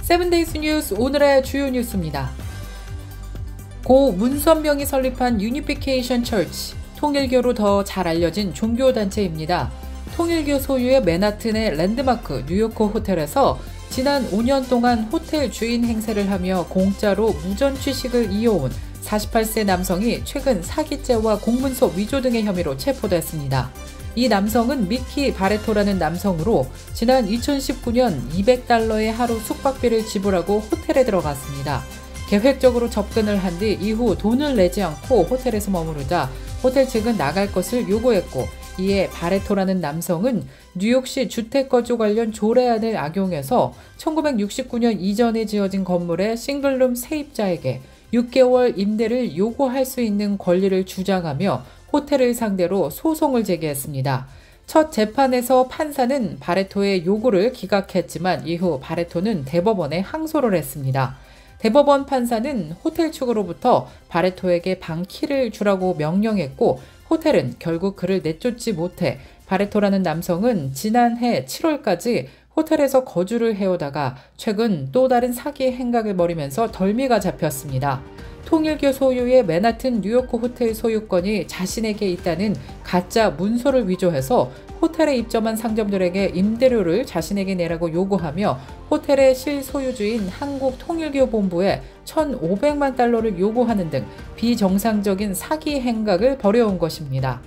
7데이즈 뉴스 오늘의 주요 뉴스입니다. 고 문선명이 설립한 유니피케이션 처치, 통일교로 더 잘 알려진 종교단체입니다. 통일교 소유의 맨하튼의 랜드마크 뉴요커 호텔에서 지난 5년 동안 호텔 주인 행세를 하며 공짜로 무전 취식을 이어온 48세 남성이 최근 사기죄와 공문서 위조 등의 혐의로 체포됐습니다. 이 남성은 미키 바레토라는 남성으로 지난 2019년 200달러의 하루 숙박비를 지불하고 호텔에 들어갔습니다. 계획적으로 접근을 한 뒤 이후 돈을 내지 않고 호텔에서 머무르자 호텔 측은 나갈 것을 요구했고, 이에 바레토라는 남성은 뉴욕시 주택거주 관련 조례안을 악용해서 1969년 이전에 지어진 건물의 싱글룸 세입자에게 6개월 임대를 요구할 수 있는 권리를 주장하며 호텔을 상대로 소송을 제기했습니다. 첫 재판에서 판사는 바레토의 요구를 기각했지만 이후 바레토는 대법원에 항소를 했습니다. 대법원 판사는 호텔 측으로부터 바레토에게 방키를 주라고 명령했고, 호텔은 결국 그를 내쫓지 못해 바레토라는 남성은 지난해 7월까지 호텔에서 거주를 해오다가 최근 또 다른 사기 행각을 벌이면서 덜미가 잡혔습니다. 통일교 소유의 맨하튼 뉴요커 호텔 소유권이 자신에게 있다는 가짜 문서를 위조해서 호텔에 입점한 상점들에게 임대료를 자신에게 내라고 요구하며 호텔의 실소유주인 한국통일교본부에 1,500만 달러를 요구하는 등 비정상적인 사기 행각을 벌여온 것입니다.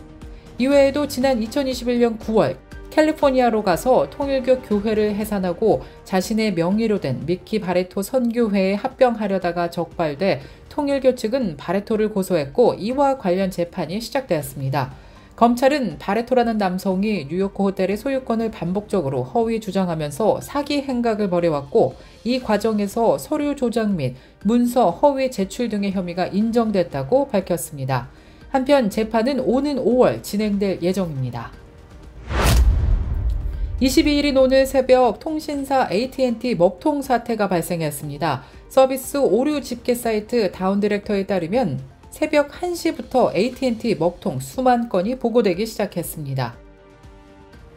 이외에도 지난 2021년 9월 캘리포니아로 가서 통일교 교회를 해산하고 자신의 명의로 된 미키 바레토 선교회에 합병하려다가 적발돼 통일교 측은 바레토를 고소했고, 이와 관련 재판이 시작되었습니다. 검찰은 바레토라는 남성이 뉴요커 호텔의 소유권을 반복적으로 허위 주장하면서 사기 행각을 벌여왔고, 이 과정에서 서류 조작 및 문서 허위 제출 등의 혐의가 인정됐다고 밝혔습니다. 한편 재판은 오는 5월 진행될 예정입니다. 22일인 오늘 새벽 통신사 AT&T 먹통 사태가 발생했습니다. 서비스 오류 집계 사이트 다운디렉터에 따르면 새벽 1시부터 AT&T 먹통 수만 건이 보고되기 시작했습니다.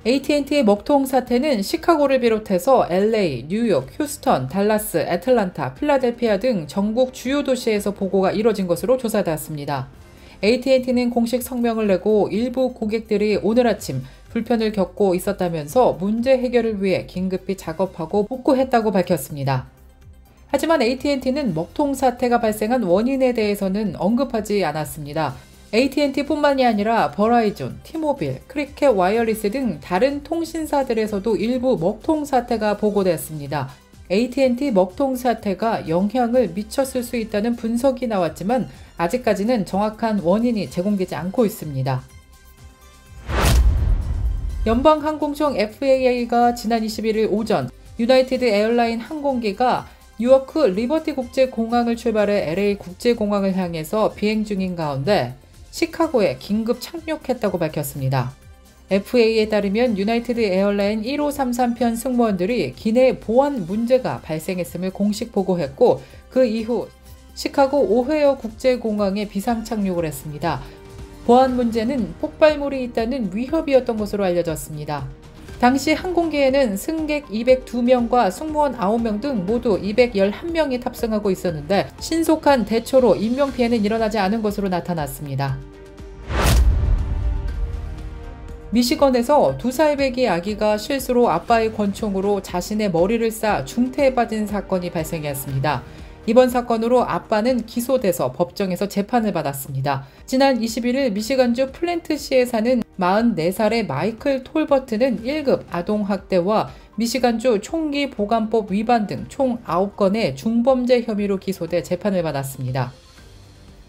AT&T의 먹통 사태는 시카고를 비롯해서 LA, 뉴욕, 휴스턴, 달라스, 애틀란타, 필라델피아 등 전국 주요 도시에서 보고가 이뤄진 것으로 조사되었습니다. AT&T는 공식 성명을 내고 일부 고객들이 오늘 아침 불편을 겪고 있었다면서 문제 해결을 위해 긴급히 작업하고 복구했다고 밝혔습니다. 하지만 AT&T는 먹통 사태가 발생한 원인에 대해서는 언급하지 않았습니다. AT&T뿐만이 아니라 버라이즌, 티모빌, 크리켓 와이어리스 등 다른 통신사들에서도 일부 먹통 사태가 보고됐습니다. AT&T 먹통 사태가 영향을 미쳤을 수 있다는 분석이 나왔지만 아직까지는 정확한 원인이 제공되지 않고 있습니다. 연방항공청 FAA가 지난 21일 오전 유나이티드 에어라인 항공기가 뉴요크 리버티 국제공항을 출발해 LA 국제공항을 향해서 비행 중인 가운데 시카고에 긴급 착륙했다고 밝혔습니다. FAA에 따르면 유나이티드 에어라인 1533편 승무원들이 기내 보안 문제가 발생했음을 공식 보고했고, 그 이후 시카고 오헤어 국제공항에 비상 착륙을 했습니다. 보안 문제는 폭발물이 있다는 위협이었던 것으로 알려졌습니다. 당시 항공기에는 승객 202명과 승무원 9명 등 모두 211명이 탑승하고 있었는데 신속한 대처로 인명피해는 일어나지 않은 것으로 나타났습니다. 미시건에서 2살 배기 아기가 실수로 아빠의 권총으로 자신의 머리를 쏴 중태받은 사건이 발생했습니다. 이번 사건으로 아빠는 기소돼서 법정에서 재판을 받았습니다. 지난 21일 미시간주 플랜트시에 사는 44살의 마이클 톨버트는 1급 아동학대와 미시간주 총기보관법 위반 등 총 9건의 중범죄 혐의로 기소돼 재판을 받았습니다.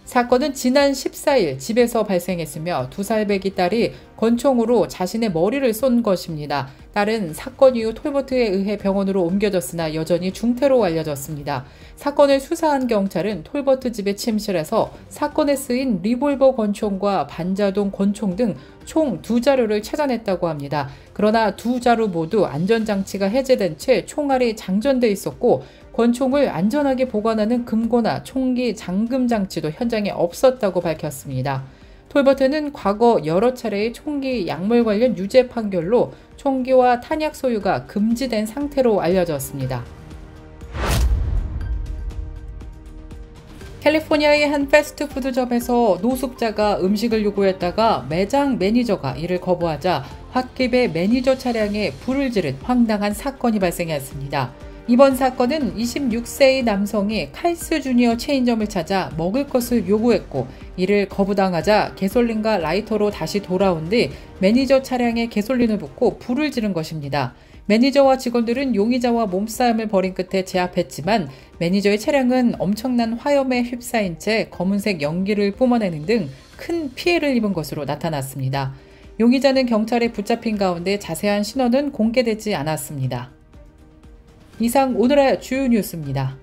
사건은 지난 14일 집에서 발생했으며 2살 배기 딸이 권총으로 자신의 머리를 쏜 것입니다. 딸은 사건 이후 톨버트에 의해 병원으로 옮겨졌으나 여전히 중태로 알려졌습니다. 사건을 수사한 경찰은 톨버트 집의 침실에서 사건에 쓰인 리볼버 권총과 반자동 권총 등 총 2자루를 찾아냈다고 합니다. 그러나 2자루 모두 안전장치가 해제된 채 총알이 장전돼 있었고, 권총을 안전하게 보관하는 금고나 총기 잠금 장치도 현장에 없었다고 밝혔습니다. 톨버트는 과거 여러 차례의 총기 약물 관련 유죄 판결로 총기와 탄약 소유가 금지된 상태로 알려졌습니다. 캘리포니아의 한 패스트푸드점에서 노숙자가 음식을 요구했다가 매장 매니저가 이를 거부하자 홧김에 매니저 차량에 불을 지른 황당한 사건이 발생했습니다. 이번 사건은 26세의 남성이 칼스 주니어 체인점을 찾아 먹을 것을 요구했고 이를 거부당하자 개솔린과 라이터로 다시 돌아온 뒤 매니저 차량에 개솔린을 붓고 불을 지른 것입니다. 매니저와 직원들은 용의자와 몸싸움을 벌인 끝에 제압했지만 매니저의 차량은 엄청난 화염에 휩싸인 채 검은색 연기를 뿜어내는 등 큰 피해를 입은 것으로 나타났습니다. 용의자는 경찰에 붙잡힌 가운데 자세한 신원은 공개되지 않았습니다. 이상 오늘의 주요 뉴스입니다.